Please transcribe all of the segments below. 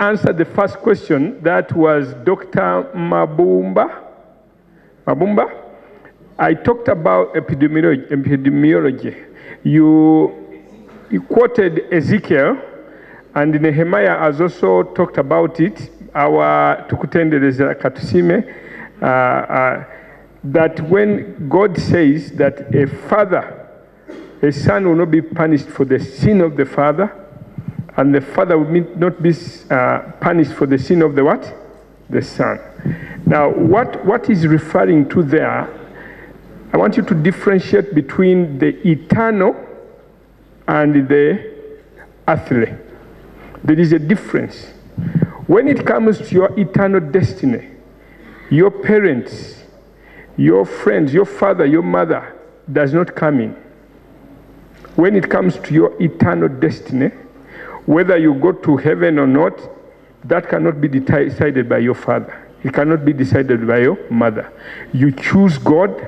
answer the first question. That was Dr. Mabumba. I talked about epidemiology. You quoted Ezekiel, and Nehemiah has also talked about it. Our Tukutendereza Katusime, that when God says that a son will not be punished for the sin of the father, and the father will not be punished for the sin of the what? The son. Now, what is referring to there, I want you to differentiate between the eternal and the earthly. There is a difference. When it comes to your eternal destiny, your parents, your friends, your father, your mother does not come in. When it comes to your eternal destiny, whether you go to heaven or not, that cannot be decided by your father. It cannot be decided by your mother. You choose God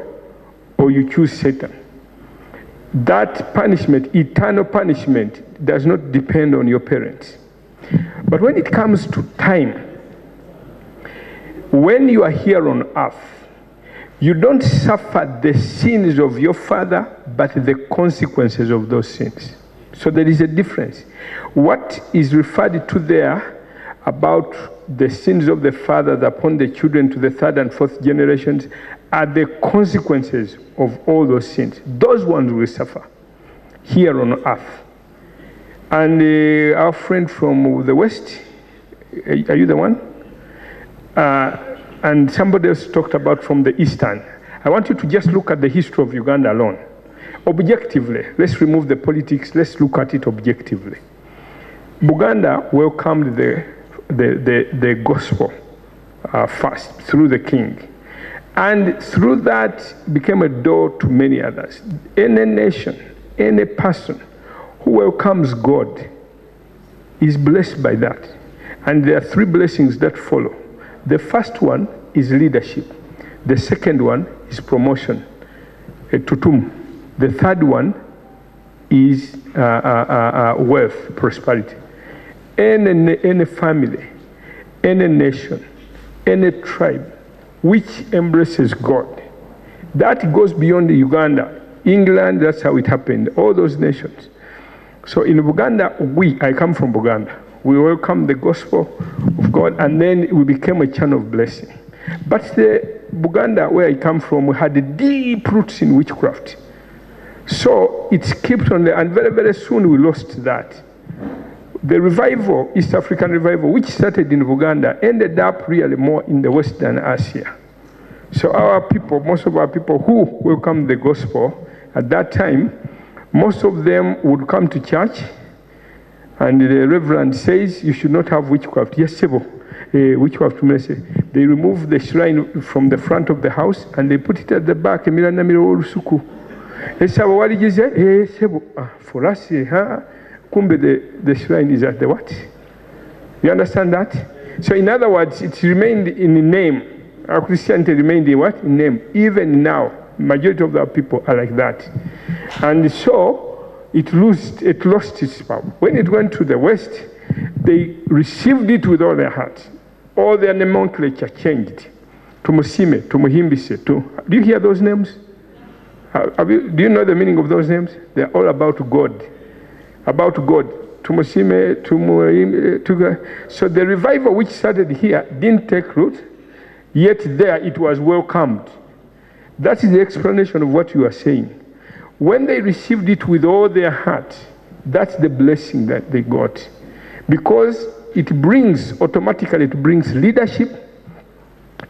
or you choose Satan. That punishment, eternal punishment, does not depend on your parents. But when it comes to time, when you are here on earth, you don't suffer the sins of your father, but the consequences of those sins. So there is a difference. What is referred to there about the sins of the fathers upon the children to the third and fourth generations are the consequences of all those sins. Those ones will suffer here on earth. And our friend from the West, are you the one? And somebody else talked about from the Eastern. I want you to just look at the history of Uganda alone. Objectively, let's remove the politics, let's look at it objectively. Buganda welcomed the gospel first through the king. And through that became a door to many others. Any nation, any person who welcomes God is blessed by that. And there are three blessings that follow. The first one is leadership. The second one is promotion, tutum. The third one is wealth, prosperity. Any family, any nation, any tribe which embraces God, that goes beyond Uganda. England, that's how it happened, all those nations. So in Buganda, I come from Buganda. We welcome the gospel of God, and then we became a channel of blessing. But the Buganda, where I come from, we had deep roots in witchcraft. So it's kept on there, and very, very soon we lost that. The revival, East African revival, which started in Buganda, ended up really more in the Western Asia. So our people, most of our people who welcomed the gospel at that time, most of them would come to church, and the reverend says, you should not have witchcraft. Yes, Sebo. Witchcraft, they remove the shrine from the front of the house, and they put it at the back. For us, the shrine is at the what? You understand that? So in other words, it remained in name. Our Christianity remained in what? In name. Even now, majority of our people are like that. And so it lost its power. When it went to the West, they received it with all their heart. All their nomenclature changed. To Musime, to Muhimbise, to... Do you hear those names? Do you know the meaning of those names? They're all about God. About God. To Musime, to Muhimbise, to God. So the revival which started here didn't take root, yet there it was welcomed. That is the explanation of what you are saying. When they received it with all their heart, that's the blessing that they got. Because it brings, automatically it brings leadership,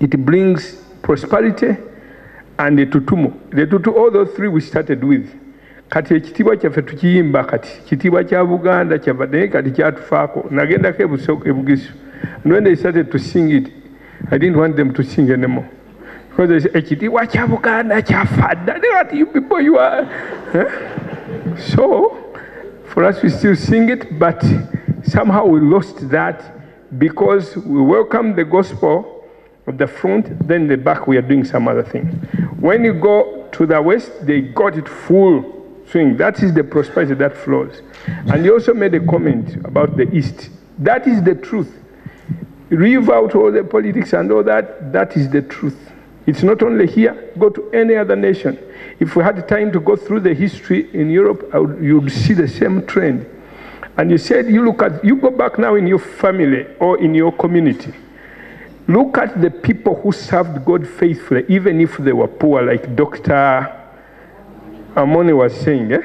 it brings prosperity, and the tutumu. The tutu, all those three we started with. Kati ekitiibwa kyaffe tukiyimba kati kitiibwa kya Buganda kyavadde kati kyatufaako nagendako ebugisu. And when they started to sing it, I didn't want them to sing anymore. Because they said, ekitiibwa kya Buganda kyafadda. What you people you are. So, for us we still sing it, but somehow we lost that because we welcomed the gospel at the front, then the back we are doing some other thing. When you go to the West, they got it full swing. That is the prosperity that flows. And you also made a comment about the East. That is the truth. Leave out all the politics and all that. That is the truth. It's not only here. Go to any other nation. If we had time to go through the history in Europe, you'd see the same trend. And you said, you go back now in your family or in your community. Look at the people who served God faithfully, even if they were poor, like Dr. Amoni was saying.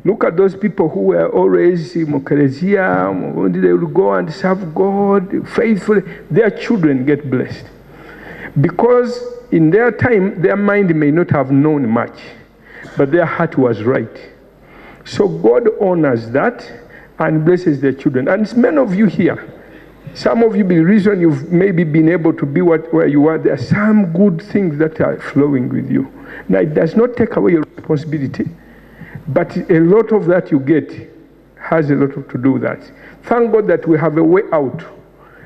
Look at those people who were always in Mokeresia, they will go and serve God faithfully. Their children get blessed. Because in their time, their mind may not have known much, but their heart was right. So God honors that and blesses their children. And it's many of you here. Some of you, the reason you've maybe been able to be where you are, there are some good things that are flowing with you. Now, it does not take away your responsibility, but a lot of that you get has a lot to do with that. Thank God that we have a way out,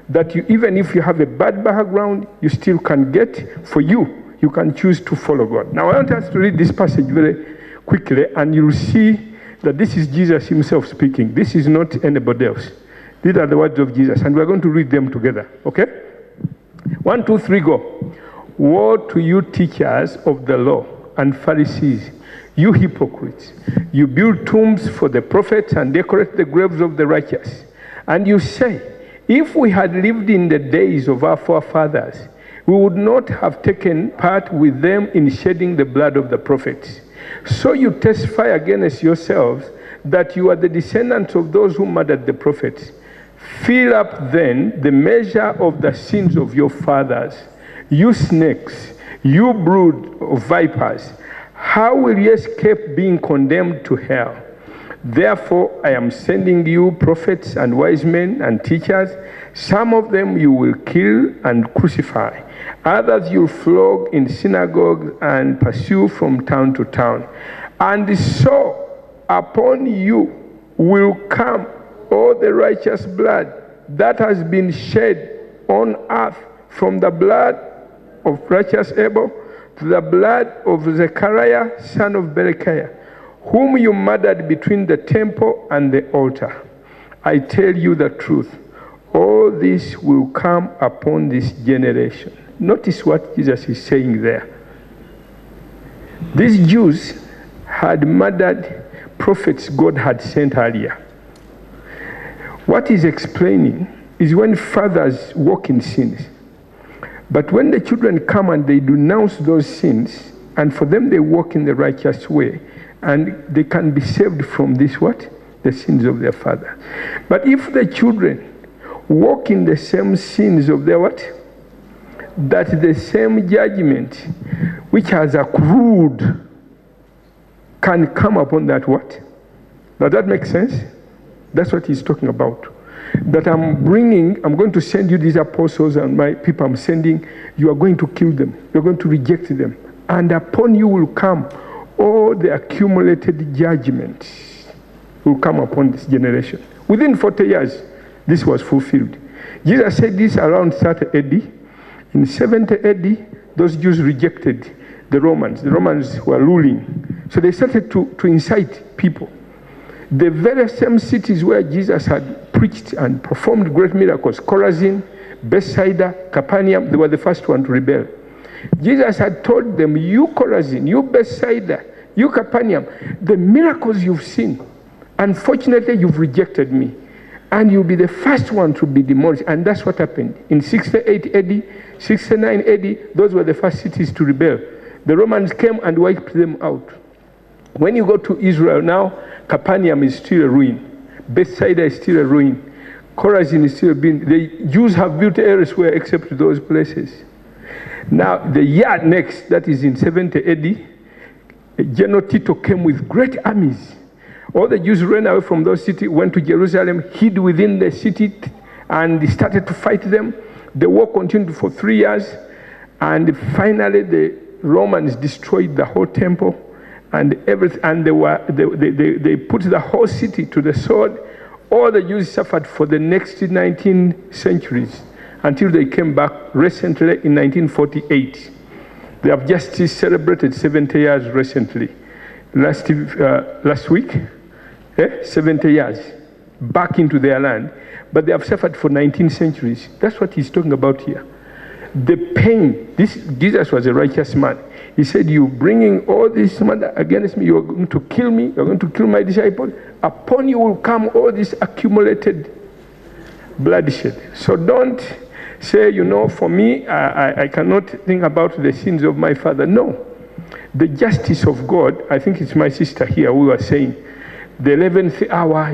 that you, even if you have a bad background, you still can get, for you, you can choose to follow God. Now, I want us to read this passage very quickly, and you'll see that this is Jesus himself speaking. This is not anybody else. These are the words of Jesus, and we're going to read them together, okay? 1, 2, 3, go. Woe to you, teachers of the law and Pharisees, you hypocrites! You build tombs for the prophets and decorate the graves of the righteous. And you say, if we had lived in the days of our forefathers, we would not have taken part with them in shedding the blood of the prophets. So you testify against yourselves that you are the descendants of those who murdered the prophets. Fill up then the measure of the sins of your fathers. You snakes, you brood of vipers, how will you escape being condemned to hell? Therefore, I am sending you prophets and wise men and teachers. Some of them you will kill and crucify. Others you'll flog in synagogues and pursue from town to town. And so upon you will come all the righteous blood that has been shed on earth, from the blood of righteous Abel to the blood of Zechariah, son of Berechiah, whom you murdered between the temple and the altar. I tell you the truth, all this will come upon this generation. Notice what Jesus is saying there. These Jews had murdered prophets God had sent earlier. What he's explaining is when fathers walk in sins. But when the children come and they denounce those sins, and for them they walk in the righteous way, and they can be saved from this what? The sins of their father. But if the children walk in the same sins of their what? That the same judgment which has accrued can come upon that what? Does that make sense? That's what he's talking about. That I'm going to send you these apostles and my people I'm sending, you are going to kill them. You're going to reject them. And upon you will come all the accumulated judgment will come upon this generation. Within 40 years, this was fulfilled. Jesus said this around 30 AD. In 70 AD, those Jews rejected the Romans. The Romans were ruling. So they started to incite people. The very same cities where Jesus had preached and performed great miracles, Chorazin, Bethsaida, Capernaum, they were the first one to rebel. Jesus had told them, you Chorazin, you Bethsaida, you Capernaum, the miracles you've seen, unfortunately you've rejected me. And you'll be the first one to be demolished. And that's what happened. In 68 AD, 69 AD, those were the first cities to rebel. The Romans came and wiped them out. When you go to Israel now, Capernaum is still a ruin. Bethsaida is still a ruin. Chorazin is still a ruin. The Jews have built elsewhere except those places. Now, the year next, that is in 70 AD, General Tito came with great armies. All the Jews ran away from those cities, went to Jerusalem, hid within the city, and started to fight them. The war continued for 3 years, and finally the Romans destroyed the whole temple and everything, and they put the whole city to the sword. All the Jews suffered for the next 19 centuries until they came back recently in 1948. They have just celebrated 70 years recently. Last week, 70 years. back into their land, but they have suffered for 19 centuries. That's what he's talking about here. The pain. Jesus was a righteous man. He said, you bringing all this murder against me, you're going to kill me, you're going to kill my disciples. Upon you will come all this accumulated bloodshed. So don't say, for me, I cannot think about the sins of my father. No. The justice of God, I think it's my sister here who was saying, the 11th hour,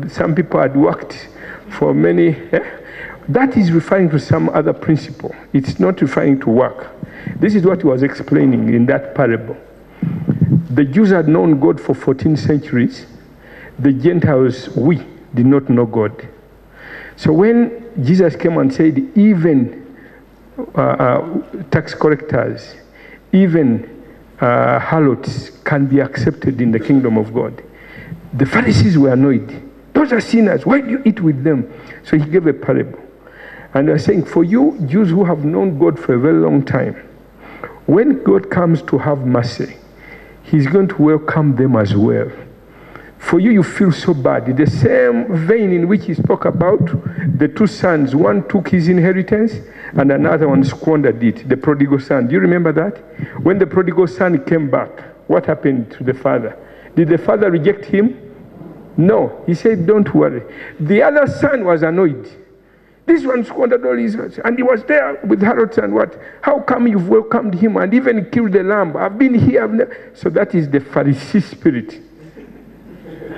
some people had worked for many. That is referring to some other principle. It's not referring to work. This is what he was explaining in that parable. The Jews had known God for 14 centuries. The Gentiles, we did not know God. So when Jesus came and said, even tax collectors, even harlots can be accepted in the kingdom of God, the Pharisees were annoyed. Those are sinners. Why do you eat with them? So he gave a parable. And they're saying, for you Jews who have known God for a very long time, when God comes to have mercy, he's going to welcome them as well. For you, you feel so bad. The same vein in which he spoke about the two sons, one took his inheritance and another one squandered it, the prodigal son. Do you remember that? When the prodigal son came back, what happened to the father? Did the father reject him? No. He said, don't worry. The other son was annoyed. This one squandered all his rights. And he was there with harlots and what? How come you've welcomed him and even killed the lamb? I've been here. So that is the Pharisee spirit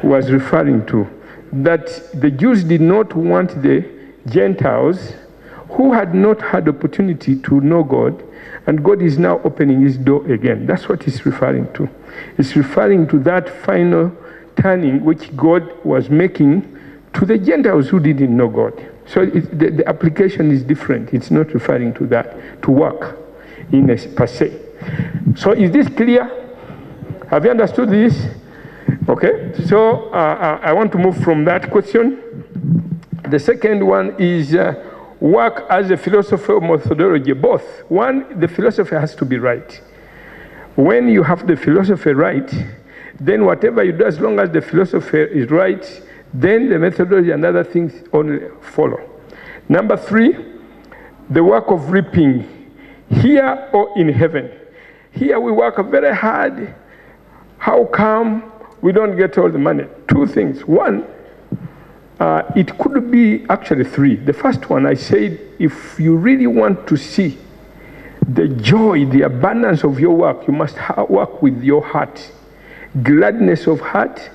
was referring to. That the Jews did not want the Gentiles who had not had opportunity to know God, and God is now opening his door again. That's what it's referring to. It's referring to that final turning which God was making to the Gentiles who didn't know God. So the application is different. It's not referring to that, to work in a per se. So is this clear? Have you understood this? Okay, so I want to move from that question. The second one is work as a philosopher of methodology. Both. One, the philosophy has to be right. When you have the philosophy right, then whatever you do, as long as the philosophy is right, then the methodology and other things only follow. Number three, the work of reaping, here or in heaven. Here we work very hard. How come we don't get all the money? Two things. One, it could be actually three. The first one, I said, if you really want to see the joy, the abundance of your work, you must work with your heart. Gladness of heart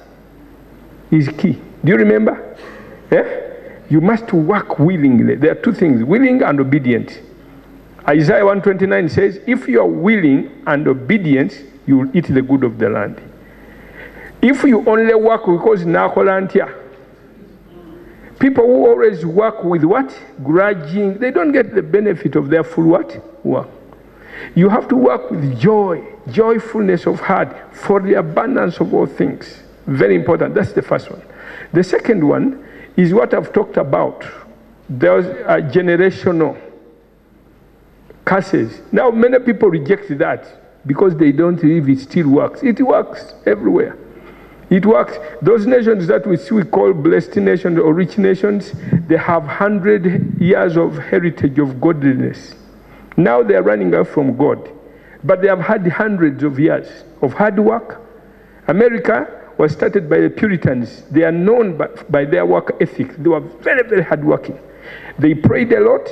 is key. Do you remember? Yeah? You must work willingly. There are two things, willing and obedient. Isaiah 129 says, if you are willing and obedient, you will eat the good of the land. If you only work because nakolantia, people who always work with what? Grudging, they don't get the benefit of their full what? Work. You have to work with joy, joyfulness of heart for the abundance of all things. Very important. That's the first one. The second one is what I've talked about. There's a generational curses. Now, many people reject that because they don't believe it still works. It works everywhere. It works. Those nations that we call blessed nations or rich nations, they have 100 years of heritage of godliness. Now they are running out from God. But they have had hundreds of years of hard work. America was started by the Puritans. They are known by their work ethic. They were very, very hardworking. They prayed a lot,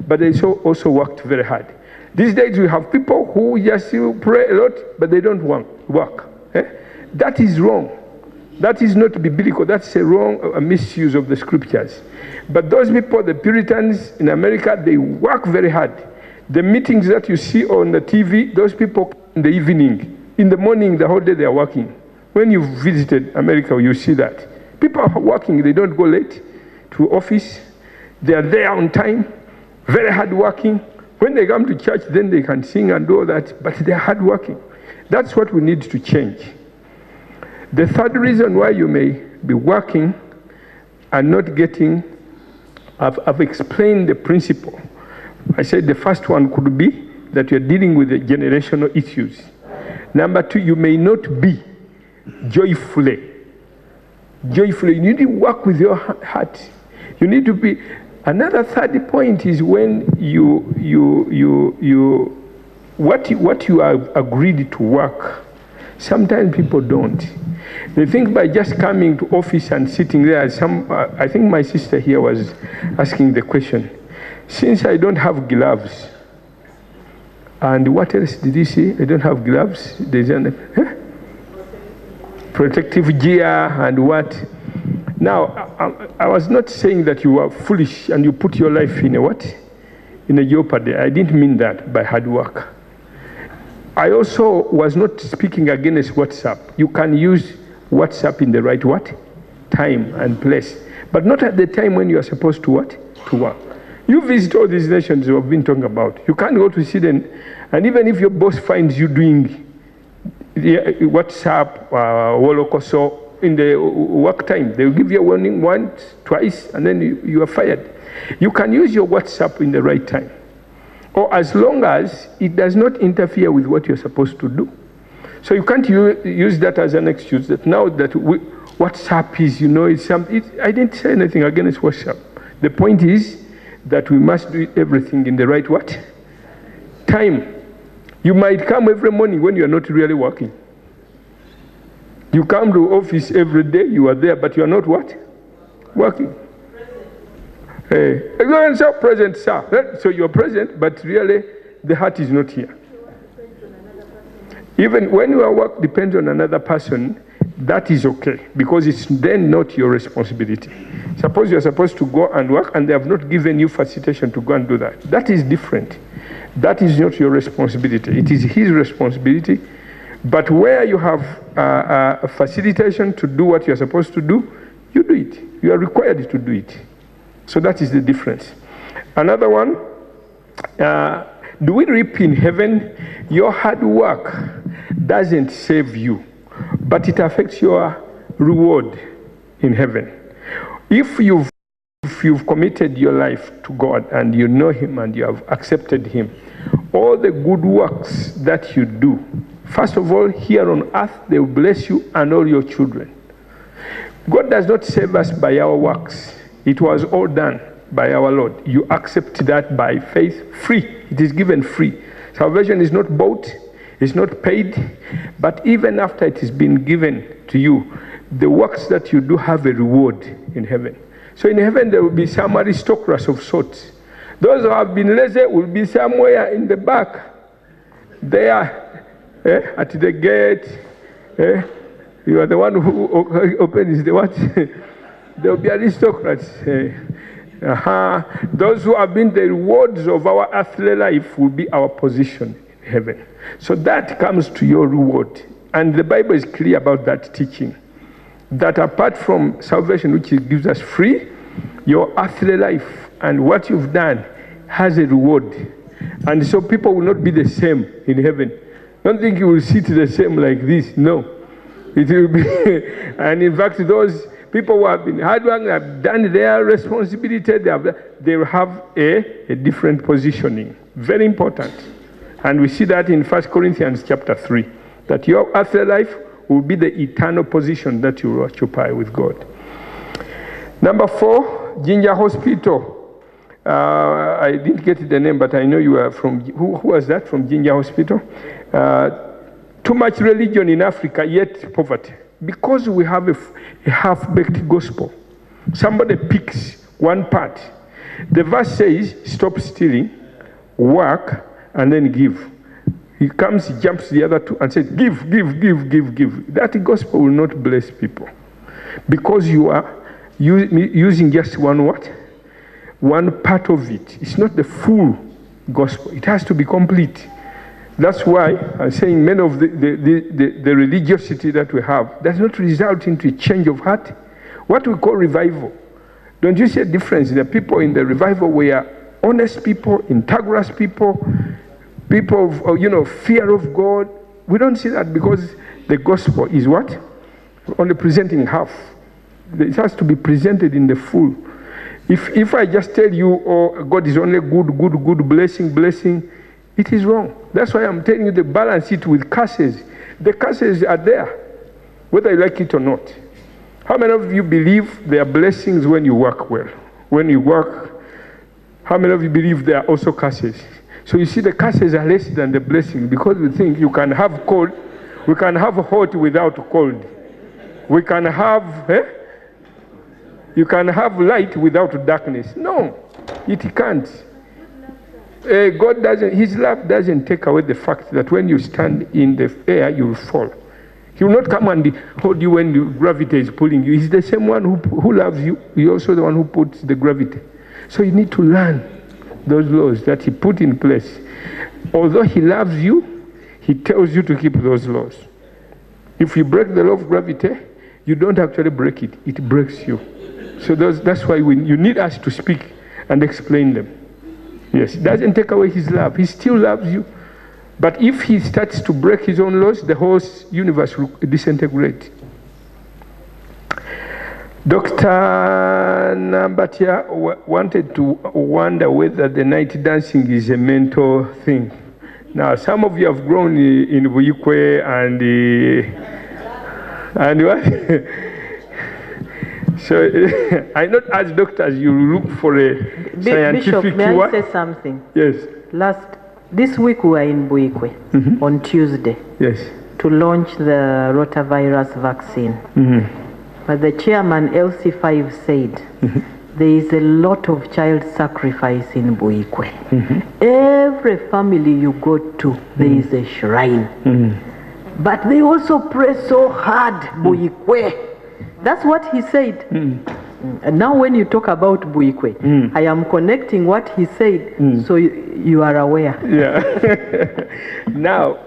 but they also worked very hard. These days we have people who just pray a lot, but they don't work. That is wrong. That is not biblical. That's a wrong misuse of the scriptures. But those people, the Puritans in America, they work very hard. The meetings that you see on the TV, those people in the evening. In the morning, the whole day they are working. When you visited America, you see that. People are working. They don't go late to office. They are there on time, very hard working. When they come to church, then they can sing and do all that, but they are hard working. That's what we need to change. The third reason why you may be working and not getting, I've explained the principle. I said the first one could be that you're dealing with the generational issues. Number two, you may not be joyfully joyfully. You need to work with your heart. You need to be. Another third point is when what you have agreed to work. Sometimes people don't. They think by just coming to office and sitting there. I think my sister here was asking the question. Since I don't have gloves, and what else did he say? I don't have gloves. There's protective gear and what? Now, I was not saying that you are foolish and you put your life in a what? In a jeopardy. I didn't mean that by hard work. I also was not speaking against WhatsApp. You can use WhatsApp in the right what? Time and place. But not at the time when you are supposed to what? To work. You visit all these nations we've been talking about. You can't go to Sweden, and even if your boss finds you doing WhatsApp, Wolokoso, in the work time, they'll give you a warning once, twice, and then you are fired. You can use your WhatsApp in the right time, or as long as it does not interfere with what you're supposed to do. So you can't use that as an excuse that now that WhatsApp is, it's something. I didn't say anything against WhatsApp. The point is that we must do everything in the right what? Time. You might come every morning when you're not really working. You come to office every day, you are there, but you are not what? Working. Everyone say present, sir. So you're present, but really the heart is not here. Even when your work depends on another person, that is okay, because it's then not your responsibility. Suppose you're supposed to go and work and they have not given you facilitation to go and do that. That is different. That is not your responsibility. It is his responsibility. But where you have a facilitation to do what you're supposed to do, you do it. You are required to do it. So that is the difference. Another one, do we reap in heaven? Your hard work doesn't save you, but it affects your reward in heaven. If you've committed your life to God and you know him and you have accepted him, all the good works that you do, first of all, here on earth, they will bless you and all your children. God does not save us by our works. It was all done by our Lord. You accept that by faith, free. It is given free. Salvation is not bought, it's not paid, but even after it has been given to you, the works that you do have a reward in heaven. So in heaven, there will be some aristocrats of sorts. Those who have been lazy will be somewhere in the back. There, at the gate. You are the one who opens the what? There will be aristocrats. Those who have been the rewards of our earthly life will be our position in heaven. So that comes to your reward. And the Bible is clear about that teaching. That apart from salvation, which gives us free, your earthly life and what you've done has a reward. And so people will not be the same in heaven. Don't think you will sit the same like this. No. It will be. And in fact, those people who have been hard working, have done their responsibility, they will have a different positioning. Very important. And we see that in 1 Corinthians chapter 3, that your earthly life will be the eternal position that you will occupy with God. Number 4, Ginger Hospital. I didn't get the name, but I know you are from, who was that, from Ginger Hospital? Too much religion in Africa, yet poverty. Because we have a half-baked gospel. Somebody picks one part. The verse says, stop stealing, work, and then give. He comes, he jumps the other two and says, give, give, give, give, give. That gospel will not bless people. Because you are using just one what? One part of it. It's not the full gospel. It has to be complete. That's why I'm saying many of the religiosity that we have does not result into a change of heart. What we call revival. Don't you see a difference? The people in the revival were honest people, integrous people, people of, fear of God. We don't see that because the gospel is what? Only presenting half. It has to be presented in the full. If I just tell you, oh, God is only good, blessing, it is wrong. That's why I'm telling you to balance it with curses. The curses are there, whether you like it or not. How many of you believe there are blessings when you work well? When you work, how many of you believe there are also curses? So you see, the curses are less than the blessing because we think you can have cold, we can have hot without cold. We can have, you can have light without darkness. No, it can't. God doesn't, His love doesn't take away the fact that when you stand in the air, you will fall. He will not come and hold you when the gravity is pulling you. He's the same one who loves you. He's also the one who puts the gravity. So you need to learn those laws that He put in place. Although He loves you, He tells you to keep those laws. If you break the law of gravity, you don't actually break it. It breaks you. So that's why you need us to speak and explain them. Yes, it doesn't take away His love. He still loves you. But if He starts to break His own laws, the whole universe will disintegrate. Dr. Nambatia wanted to wonder whether the night dancing is a mental thing. Now, some of you have grown in Buikwe and what? So I not as doctors, you look for a scientific Bishop, may I say something? Yes. This week we were in Buikwe on Tuesday. Yes. To launch the rotavirus vaccine. But the chairman, LC5, said there is a lot of child sacrifice in Buikwe. Every family you go to, there is a shrine. But they also pray so hard, Buikwe. That's what he said. And now when you talk about Buikwe, I am connecting what he said, so you are aware. Yeah. Now,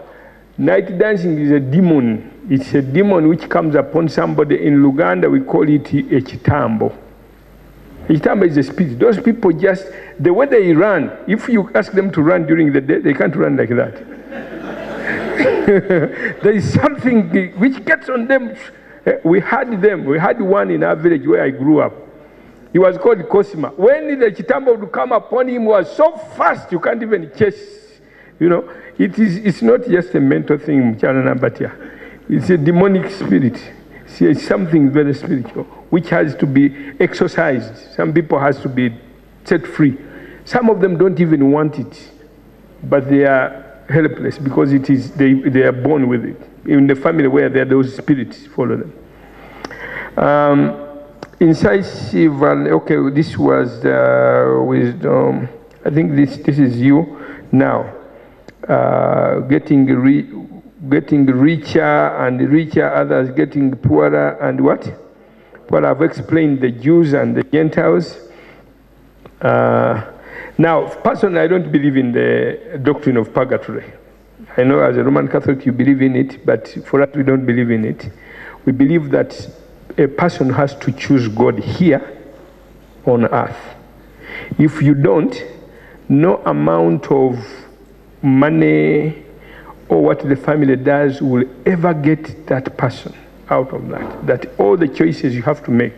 night dancing is a demon. It's a demon which comes upon somebody. In Luganda, we call it a chitambo. A chitambo is a spirit. Those people just, the way they run, if you ask them to run during the day, they can't run like that. There is something which gets on them. We had one in our village where I grew up. He was called Cosima. When the chitambo would come upon him, he was so fast you can't even chase. You know, it's not just a mental thing, Mchana Nambatia. It's a demonic spirit. It's something very spiritual, which has to be exorcised. Some people has to be set free. Some of them don't even want it, but they are helpless because they are born with it. In the family where there are those spirits follow them. Incisive, okay, this was wisdom. I think this is you now. Getting richer and richer, others getting poorer and what? Well, I've explained the Jews and the Gentiles. Now, personally, I don't believe in the doctrine of purgatory. I know as a Roman Catholic you believe in it, but for us we don't believe in it. We believe that a person has to choose God here on earth. If you don't, no amount of money or what the family does will ever get that person out of that. That all the choices you have to make,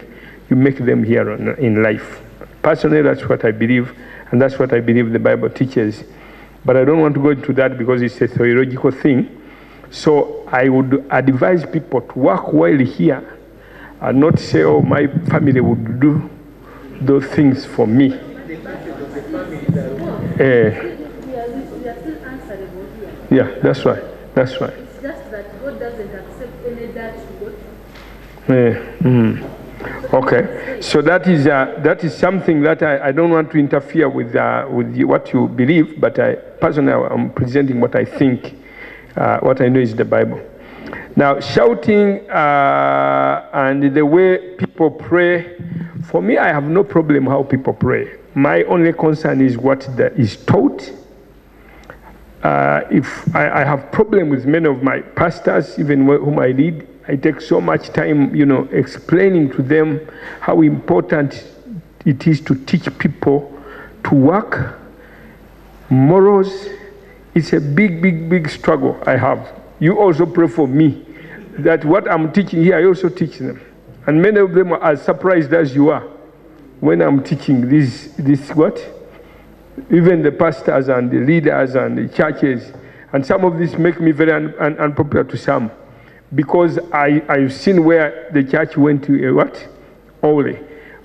you make them here in life. Personally, that's what I believe, and that's what I believe the Bible teaches. But I don't want to go into that because it's a theological thing. So I would advise people to work while here and not say, oh, my family would do those things for me. We are still answerable here. Yeah, that's right. That's right. It's just that God doesn't accept any dirt to go. Okay, so that is something that I don't want to interfere with what you believe, but personally I'm presenting what I think, what I know is the Bible. Now, shouting and the way people pray, for me, I have no problem how people pray. My only concern is what is taught. If I have problem with many of my pastors, even whom I lead, I take so much time, explaining to them how important it is to teach people to work, morals. It's a big struggle I have. You also pray for me that what I'm teaching here, I also teach them. And many of them are as surprised as you are when I'm teaching this what? Even the pastors and the leaders and the churches. And some of this make me very unpopular to some. because I've seen where the church went to what? Holy.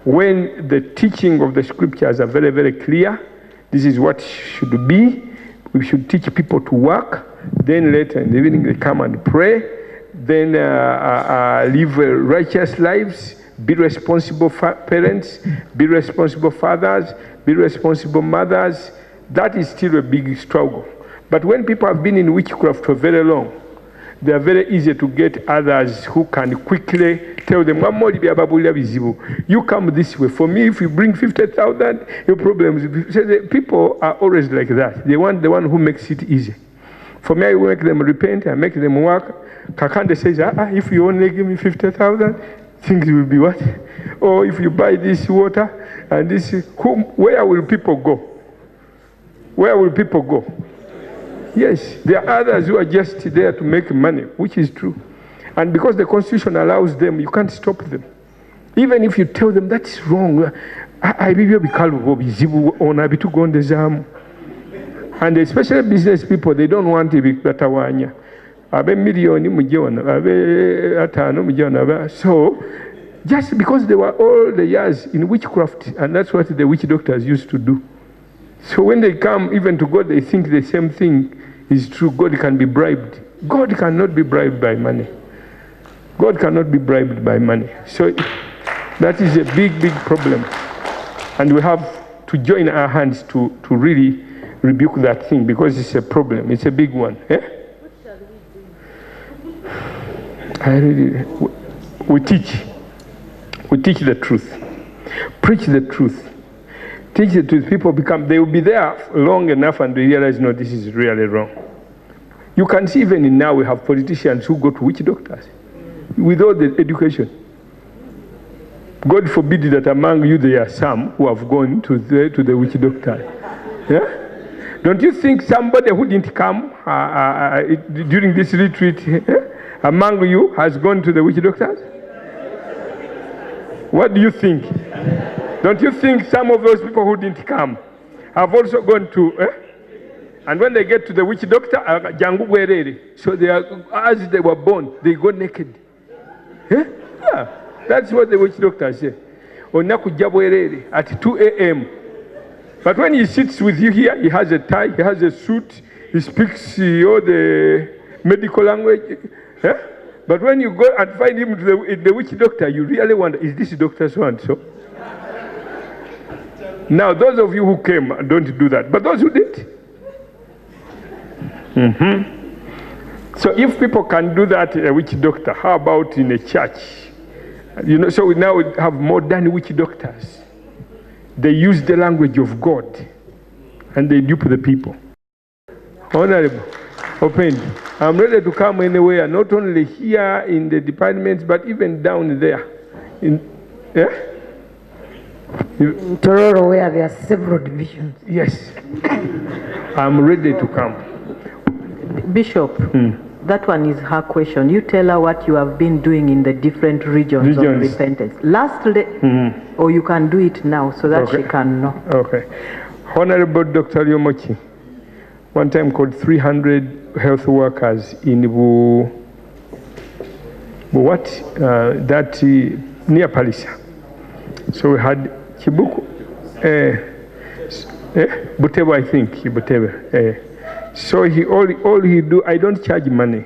When the teaching of the scriptures are very, very clear, this is what should be. We should teach people to work. Then later in the evening they come and pray. Then live righteous lives. Be responsible parents. Be responsible fathers. Be responsible mothers. That is still a big struggle. But when people have been in witchcraft for very long, they are very easy to get others who can quickly tell them, you come this way. For me, if you bring 50,000, your problems. So the people are always like that. They want the one who makes it easy. For me, I make them repent, I make them work. Kakande says, if you only give me 50,000, things will be what? Or if you buy this water and this, where will people go? Where will people go? Yes, there are others who are just there to make money, which is true. And because the Constitution allows them, you can't stop them. Even if you tell them that's wrong, and especially business people, they don't want to be better. So, just because they were all the years in witchcraft, and that's what the witch doctors used to do. So when they come even to God, they think the same thing is true. God can be bribed. God cannot be bribed by money. God cannot be bribed by money. So that is a big, big problem. And we have to join our hands to really rebuke that thing, because it's a problem. It's a big one. Eh? We teach. We teach the truth. Preach the truth. Teach the truth. People they will be there long enough and they realize, no, this is really wrong. You can see even now we have politicians who go to witch doctors with all the education. God forbid that among you there are some who have gone to the witch doctor. Yeah? Don't you think somebody who didn't come during this retreat among you has gone to the witch doctors? What do you think? Don't you think some of those people who didn't come have also gone to, and when they get to the witch doctor, so they are, as they were born, they go naked. Yeah, that's what the witch doctor said. At 2 a.m. But when he sits with you here, he has a tie, he has a suit, he speaks all the medical language. But when you go and find him the witch doctor, you really wonder, is this doctor so and so? Now, those of you who came, don't do that. But those who did. So if people can do that in a witch doctor, how about in a church? You know, so we now have modern witch doctors. They use the language of God and they dupe the people. Honorable, open. I'm ready to come anywhere, not only here in the departments, but even down there. In Tororo, where there are several divisions. Yes. I'm ready to come. Bishop, that one is her question. You tell her what you have been doing in the different regions. Of repentance. Lastly, or you can do it now so that she can know. Okay. Honorable Dr. Yomochi, one time called 300 health workers in near Palisa. So we had Chibuku, Butewa, I think, Butewa. So all he do, I don't charge money.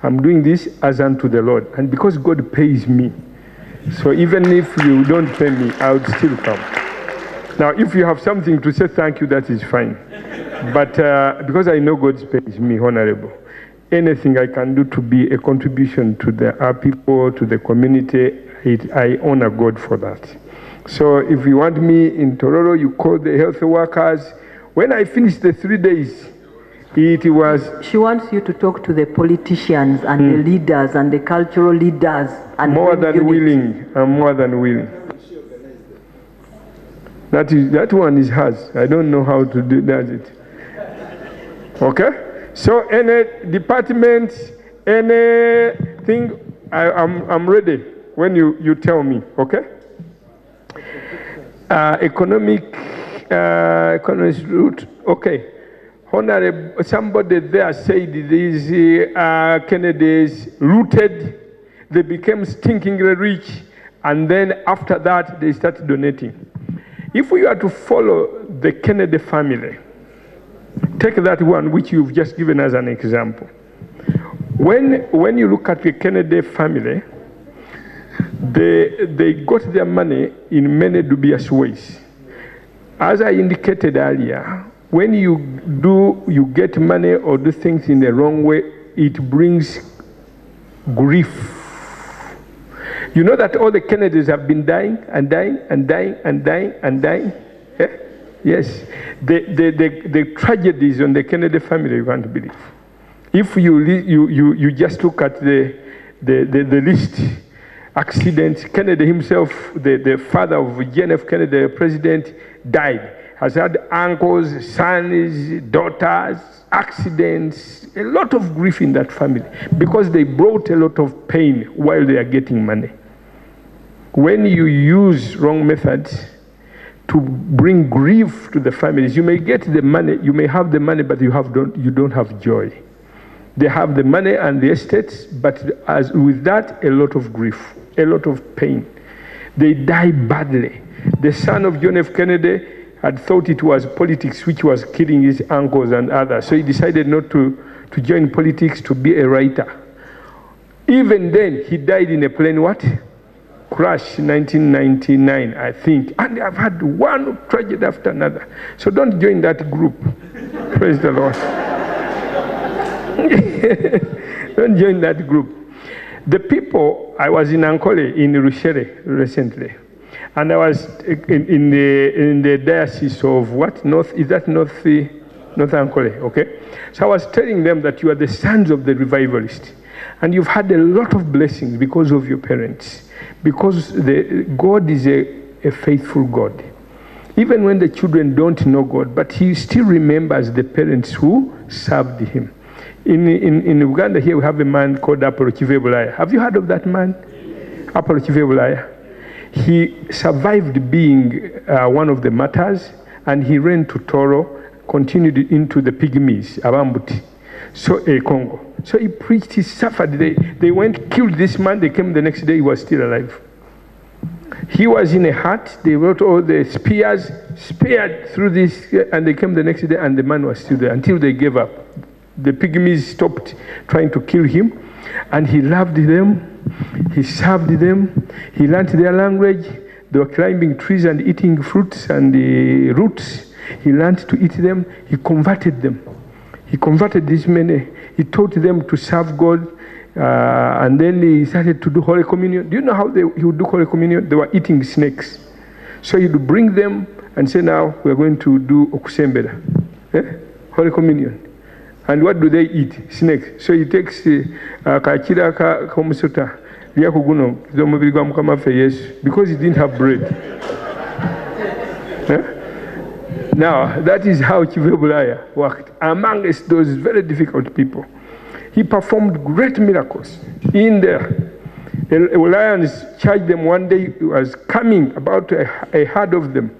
I'm doing this as unto the Lord. And because God pays me, so even if you don't pay me, I would still come. Now, if you have something to say thank you, that is fine. But because I know God pays me, Honorable, anything I can do to be a contribution to our people, to the community, I honor God for that. So if you want me in Tororo, you call the health workers. When I finished the 3 days, it was... She wants you to talk to the politicians and the leaders and the cultural leaders. And more than willing. I'm more than willing. That one is hers. I don't know how to do it. Okay? So any department, anything, I'm ready when you tell me. Okay? Economic route. Okay. Honorable, somebody there said these Kennedys looted, they became stinkingly rich, and then after that they started donating. If we are to follow the Kennedy family, take that one which you've just given as an example. When you look at the Kennedy family, they got their money in many dubious ways. As I indicated earlier, when you get money or do things in the wrong way, it brings grief. You know that all the Kennedys have been dying and dying and dying and dying and dying? Yeah? Yes. The tragedies on the Kennedy family, you can't believe. If you just look at the list, accidents, Kennedy himself, the father of John F. Kennedy, the president, died. Has had uncles, sons, daughters, accidents, a lot of grief in that family because they brought a lot of pain while they are getting money. When you use wrong methods to bring grief to the families, you may get the money, you may have the money, but you don't have joy. They have the money and the estates, but as with that, a lot of grief, a lot of pain. They die badly. The son of John F. Kennedy had thought it was politics which was killing his uncles and others. So he decided not to join politics, to be a writer. Even then, he died in a plane crash in 1999, I think. And I've had one tragedy after another. So don't join that group. Praise the Lord. Don't join that group. The people, I was in Ankole, in Rushere recently. And I was in the diocese of what? North Ankole, okay? So I was telling them that you are the sons of the revivalists. And you've had a lot of blessings because of your parents. Because God is a faithful God. Even when the children don't know God, but he still remembers the parents who served him. In Uganda here we have a man called Apollo Kivebulaya. Have you heard of that man? Apollo Kivebulaya. He survived being one of the martyrs, and he ran to Toro, continued into the Pygmies, Abambuti, Congo. So he preached, he suffered. They went, killed this man, they came the next day, he was still alive. He was in a hut, they wrote all the spears, speared through this, and they came the next day, and the man was still there until they gave up. The Pygmies stopped trying to kill him, and he loved them. He served them. He learned their language. They were climbing trees and eating fruits and roots. He learned to eat them. He converted them. He converted these men. He taught them to serve God. And then he started to do Holy Communion. Do you know how he would do Holy Communion? They were eating snakes. So he would bring them and say, now we're going to do Okusembera. Holy Communion. And what do they eat? Snakes. So he takes kachira kamusuta lyakuguno zomubiri gwa Mukama waffe Yesu because he didn't have bread. Now that is how Kivebulaya worked amongst those very difficult people. He performed great miracles in there. The lions charged them one day. He was coming, about a herd of them,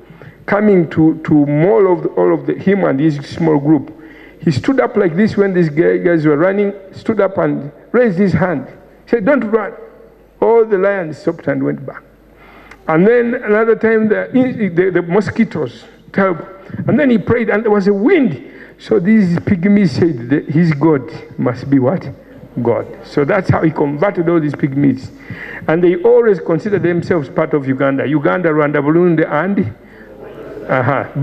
coming to maul all of him and his small group. He stood up like this when these guys were running, stood up and raised his hand. He said, don't run. All the lions stopped and went back. And then another time, the mosquitoes, terrible. And then he prayed and there was a wind. So these pygmies said that his God must be what? God. So that's how he converted all these pygmies. And they always consider themselves part of Uganda. Uganda, Rwanda, Burundi, and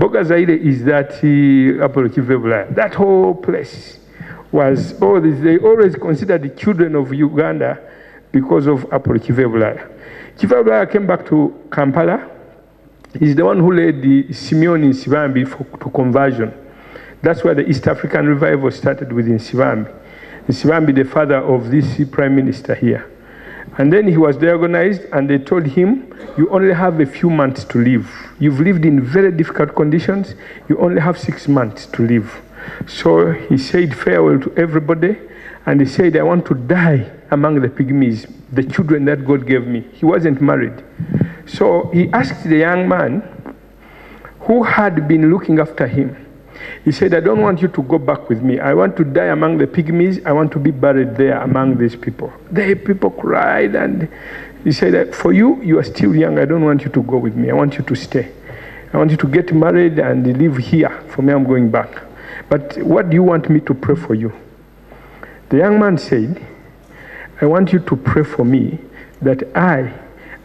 Boga Zaire is that Apollo Kivebulaya. That whole place was all this. They always considered the children of Uganda because of Apollo Kivebulaya. Kivebulaya came back to Kampala. He's the one who led the Simeon in Sibambi to conversion. That's where the East African revival started within Sibambi. Sibambi, the father of this prime minister here. And then he was diagonized and they told him, you only have a few months to live. You've lived in very difficult conditions. You only have 6 months to live. So he said farewell to everybody. And he said, I want to die among the pygmies, the children that God gave me. He wasn't married. So he asked the young man who had been looking after him. He said, I don't want you to go back with me. I want to die among the pygmies. I want to be buried there among these people. The people cried, and he said, for you, you are still young. I don't want you to go with me. I want you to stay. I want you to get married and live here. For me, I'm going back. But what do you want me to pray for you? The young man said, I want you to pray for me that I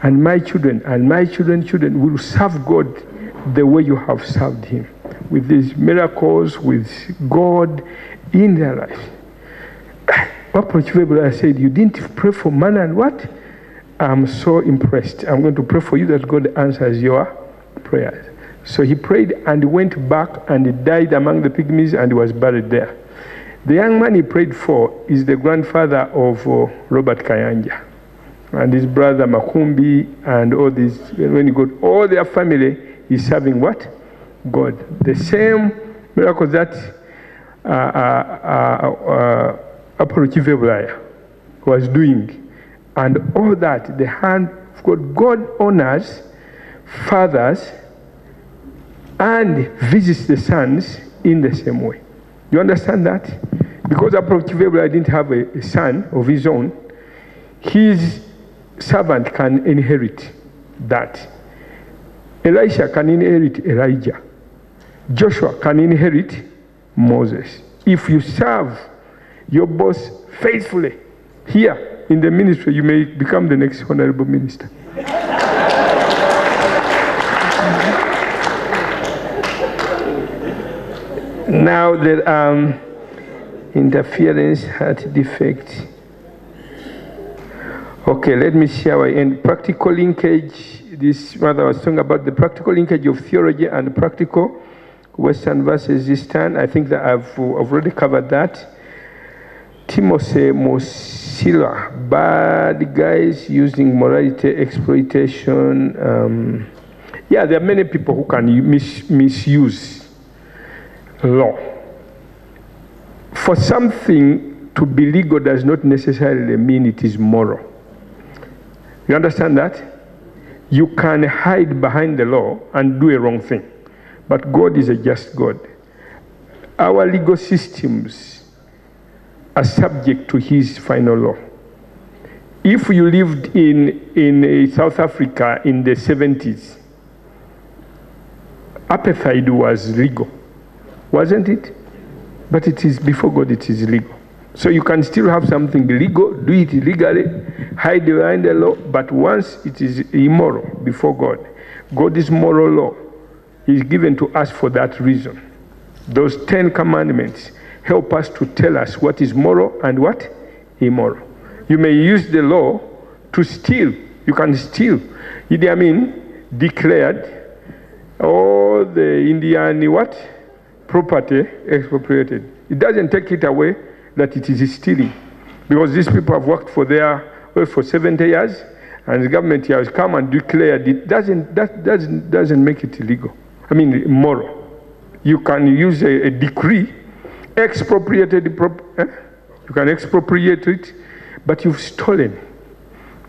and my children and my children's children will serve God the way you have served him, with these miracles, with God in their life. I said, you didn't pray for man and what? I'm so impressed. I'm going to pray for you that God answers your prayers. So he prayed and went back and he died among the pygmies and he was buried there. The young man he prayed for is the grandfather of Robert Kayanja and his brother Makumbi and all these. When you got all their family, is serving what? God. The same miracle that Apollo Chivebulaya was doing. And all that, the hand of God. God honors fathers and visits the sons in the same way. You understand that? Because Apollo Chivebulaya didn't have a son of his own, his servant can inherit that. Elisha can inherit Elijah. Joshua can inherit Moses. If you serve your boss faithfully here in the ministry, you may become the next honorable minister. Now the interference heart defect. Okay, let me share my end. Practical linkage. This mother was talking about the practical linkage of theology and practical Western versus Eastern. I think that I've already covered that. Timothy Mosila, bad guys using morality exploitation. Yeah, there are many people who can misuse law. For something to be legal does not necessarily mean it is moral. You understand that? You can hide behind the law and do a wrong thing. But God is a just God. Our legal systems are subject to his final law. If you lived in South Africa in the 70s, apartheid was legal, wasn't it? But it is, before God, it is legal. So you can still have something legal, do it illegally, hide behind the law, but once it is immoral before God, God's moral law is given to us for that reason. Those 10 commandments help us to tell us what is moral and what immoral. You may use the law to steal. You can steal. Idi Amin declared all the Indian what? Property expropriated. It doesn't take it away that it is stealing, because these people have worked for for 70 years, and the government has come and declared it. That doesn't make it illegal. I mean, immoral. You can use a decree, expropriated. You can expropriate it, but you've stolen,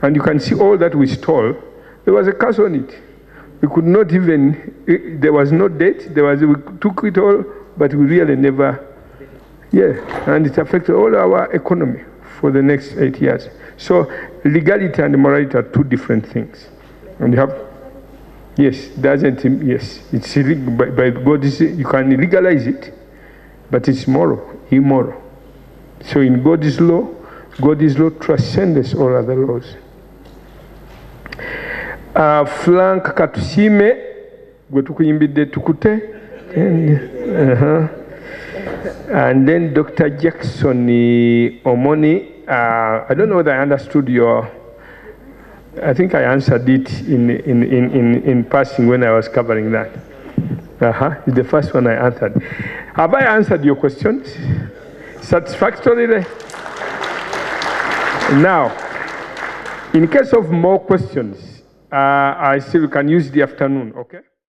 and you can see all that we stole. There was a curse on it. We could not even. There was no debt. We took it all, but we really never. Yeah, and it affected all our economy for the next 8 years. So legality and morality are two different things. And you have, yes, it's illegal by God. You can legalize it, but it's moral, immoral. So in God's law transcends all other laws. Frank Katusime, gwe tukuyimbidde tukute. And then Dr. Jackson Omoni, I don't know whether I understood I think I answered it in passing when I was covering that. It's the first one I answered. Have I answered your questions satisfactorily? Now, in case of more questions, I still can use the afternoon, okay?